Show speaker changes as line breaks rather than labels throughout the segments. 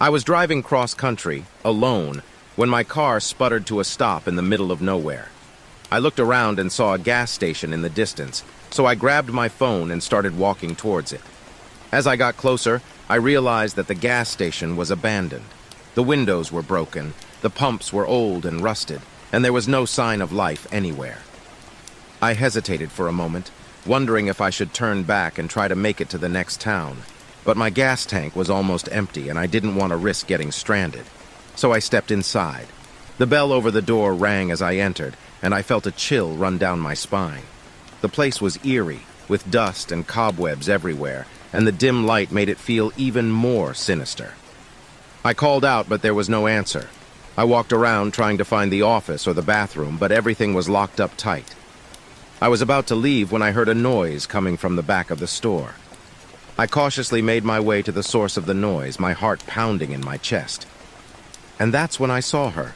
I was driving cross-country, alone, when my car sputtered to a stop in the middle of nowhere. I looked around and saw a gas station in the distance, so I grabbed my phone and started walking towards it. As I got closer, I realized that the gas station was abandoned. The windows were broken, the pumps were old and rusted, and there was no sign of life anywhere. I hesitated for a moment, wondering if I should turn back and try to make it to the next town. But my gas tank was almost empty and I didn't want to risk getting stranded. So I stepped inside. The bell over the door rang as I entered, and I felt a chill run down my spine. The place was eerie, with dust and cobwebs everywhere, and the dim light made it feel even more sinister. I called out, but there was no answer. I walked around trying to find the office or the bathroom, but everything was locked up tight. I was about to leave when I heard a noise coming from the back of the store. I cautiously made my way to the source of the noise, my heart pounding in my chest. And that's when I saw her.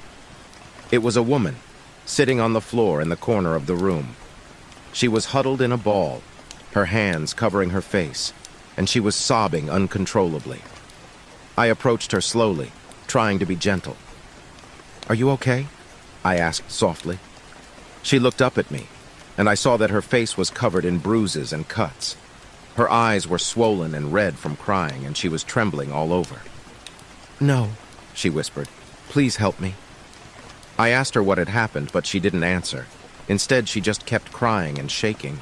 It was a woman, sitting on the floor in the corner of the room. She was huddled in a ball, her hands covering her face, and she was sobbing uncontrollably. I approached her slowly, trying to be gentle. "Are you okay?" I asked softly. She looked up at me, and I saw that her face was covered in bruises and cuts. Her eyes were swollen and red from crying, and she was trembling all over. "No," she whispered. "Please help me." I asked her what had happened, but she didn't answer. Instead, she just kept crying and shaking.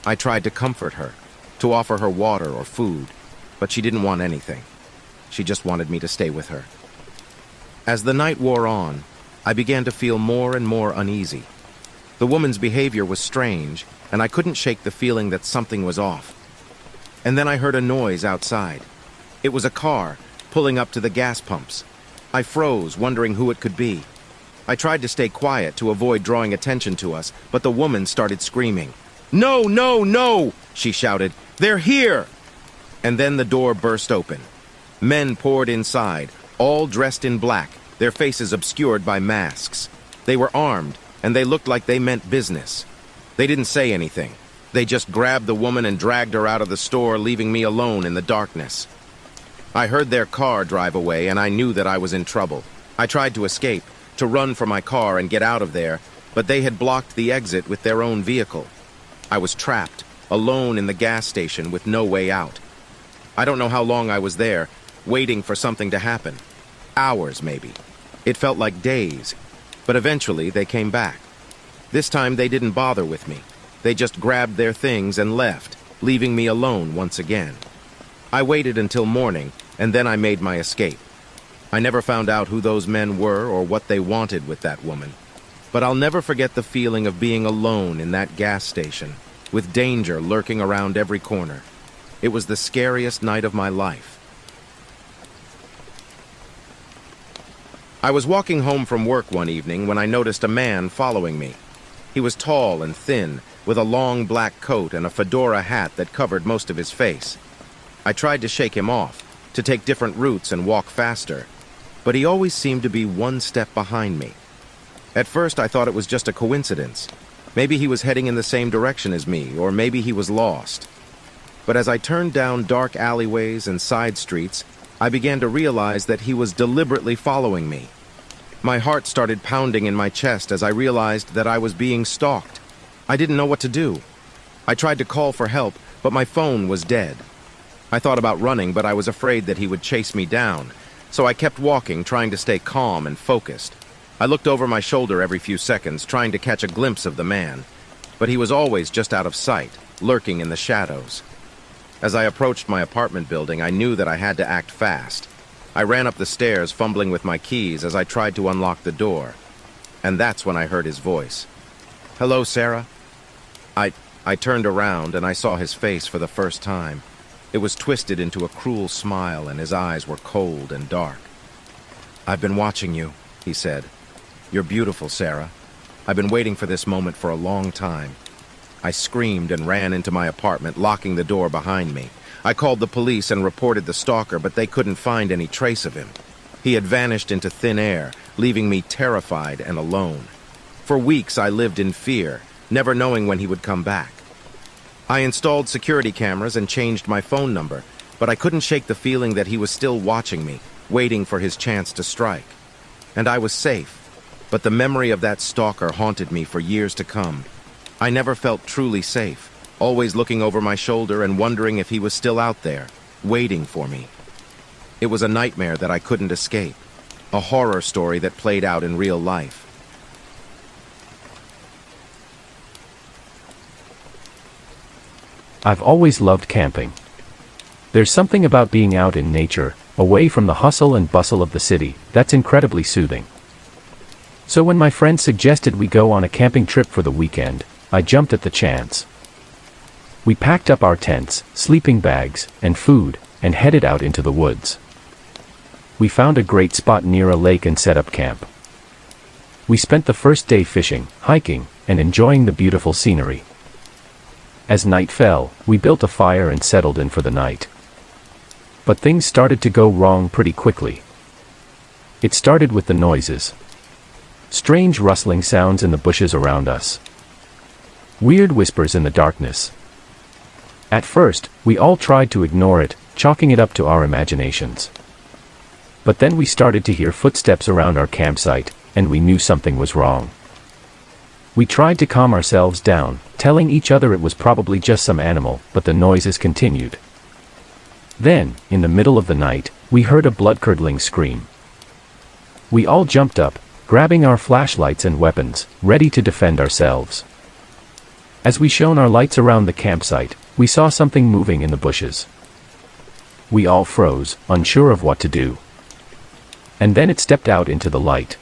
I tried to comfort her, to offer her water or food, but she didn't want anything. She just wanted me to stay with her. As the night wore on, I began to feel more and more uneasy. The woman's behavior was strange, and I couldn't shake the feeling that something was off. And then I heard a noise outside. It was a car, pulling up to the gas pumps. I froze, wondering who it could be. I tried to stay quiet to avoid drawing attention to us, but the woman started screaming. "No, no, no!" she shouted. "They're here!" And then the door burst open. Men poured inside, all dressed in black, their faces obscured by masks. They were armed, and they looked like they meant business. They didn't say anything. They just grabbed the woman and dragged her out of the store, leaving me alone in the darkness. I heard their car drive away, and I knew that I was in trouble. I tried to escape, to run for my car and get out of there, but they had blocked the exit with their own vehicle. I was trapped, alone in the gas station with no way out. I don't know how long I was there, waiting for something to happen. Hours, maybe. It felt like days, but eventually they came back. This time they didn't bother with me. They just grabbed their things and left, leaving me alone once again. I waited until morning, and then I made my escape. I never found out who those men were or what they wanted with that woman. But I'll never forget the feeling of being alone in that gas station, with danger lurking around every corner. It was the scariest night of my life. I was walking home from work one evening when I noticed a man following me. He was tall and thin, with a long black coat and a fedora hat that covered most of his face. I tried to shake him off, to take different routes and walk faster, but he always seemed to be one step behind me. At first, I thought it was just a coincidence. Maybe he was heading in the same direction as me, or maybe he was lost. But as I turned down dark alleyways and side streets, I began to realize that he was deliberately following me. My heart started pounding in my chest as I realized that I was being stalked. I didn't know what to do. I tried to call for help, but my phone was dead. I thought about running, but I was afraid that he would chase me down, so I kept walking, trying to stay calm and focused. I looked over my shoulder every few seconds, trying to catch a glimpse of the man, but he was always just out of sight, lurking in the shadows. As I approached my apartment building, I knew that I had to act fast. I ran up the stairs, fumbling with my keys as I tried to unlock the door. And that's when I heard his voice. "Hello, Sarah?" I turned around and I saw his face for the first time. It was twisted into a cruel smile and his eyes were cold and dark. "I've been watching you," he said. "You're beautiful, Sarah. I've been waiting for this moment for a long time." I screamed and ran into my apartment, locking the door behind me. I called the police and reported the stalker, but they couldn't find any trace of him. He had vanished into thin air, leaving me terrified and alone. For weeks I lived in fear, never knowing when he would come back. I installed security cameras and changed my phone number, but I couldn't shake the feeling that he was still watching me, waiting for his chance to strike. And I was safe, but the memory of that stalker haunted me for years to come. I never felt truly safe, always looking over my shoulder and wondering if he was still out there, waiting for me. It was a nightmare that I couldn't escape, a horror story that played out in real life.
I've always loved camping. There's something about being out in nature, away from the hustle and bustle of the city, that's incredibly soothing. So when my friend suggested we go on a camping trip for the weekend, I jumped at the chance. We packed up our tents, sleeping bags, and food, and headed out into the woods. We found a great spot near a lake and set up camp. We spent the first day fishing, hiking, and enjoying the beautiful scenery. As night fell, we built a fire and settled in for the night. But things started to go wrong pretty quickly. It started with the noises. Strange rustling sounds in the bushes around us. Weird whispers in the darkness. At first, we all tried to ignore it, chalking it up to our imaginations. But then we started to hear footsteps around our campsite, and we knew something was wrong. We tried to calm ourselves down, telling each other it was probably just some animal, but the noises continued. Then, in the middle of the night, we heard a blood-curdling scream. We all jumped up, grabbing our flashlights and weapons, ready to defend ourselves. As we shone our lights around the campsite, we saw something moving in the bushes. We all froze, unsure of what to do. And then it stepped out into the light.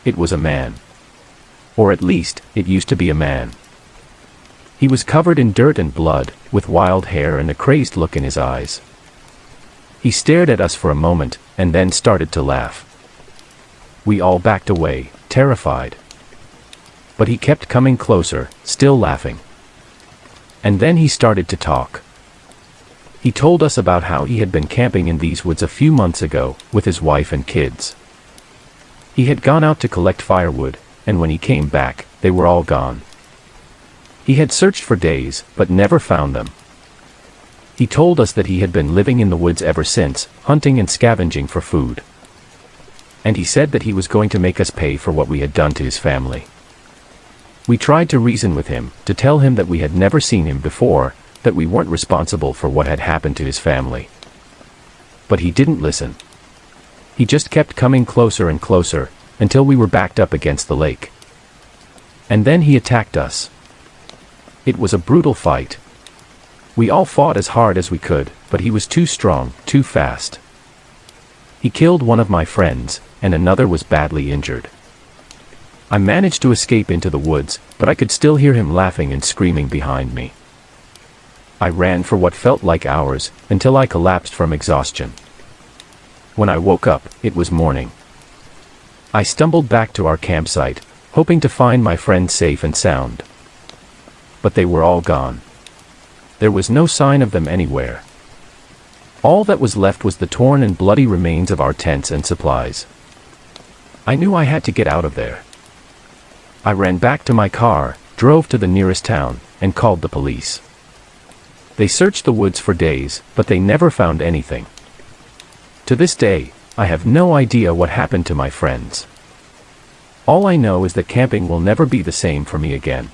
It was a man. Or at least, it used to be a man. He was covered in dirt and blood, with wild hair and a crazed look in his eyes. He stared at us for a moment, and then started to laugh. We all backed away, terrified. But he kept coming closer, still laughing. And then he started to talk. He told us about how he had been camping in these woods a few months ago, with his wife and kids. He had gone out to collect firewood, and when he came back, they were all gone. He had searched for days, but never found them. He told us that he had been living in the woods ever since, hunting and scavenging for food. And he said that he was going to make us pay for what we had done to his family. We tried to reason with him, to tell him that we had never seen him before, that we weren't responsible for what had happened to his family. But he didn't listen. He just kept coming closer and closer, until we were backed up against the lake. And then he attacked us. It was a brutal fight. We all fought as hard as we could, but he was too strong, too fast. He killed one of my friends, and another was badly injured. I managed to escape into the woods, but I could still hear him laughing and screaming behind me. I ran for what felt like hours, until I collapsed from exhaustion. When I woke up, it was morning. I stumbled back to our campsite, hoping to find my friends safe and sound. But they were all gone. There was no sign of them anywhere. All that was left was the torn and bloody remains of our tents and supplies. I knew I had to get out of there. I ran back to my car, drove to the nearest town, and called the police. They searched the woods for days, but they never found anything. To this day, I have no idea what happened to my friends. All I know is that camping will never be the same for me again.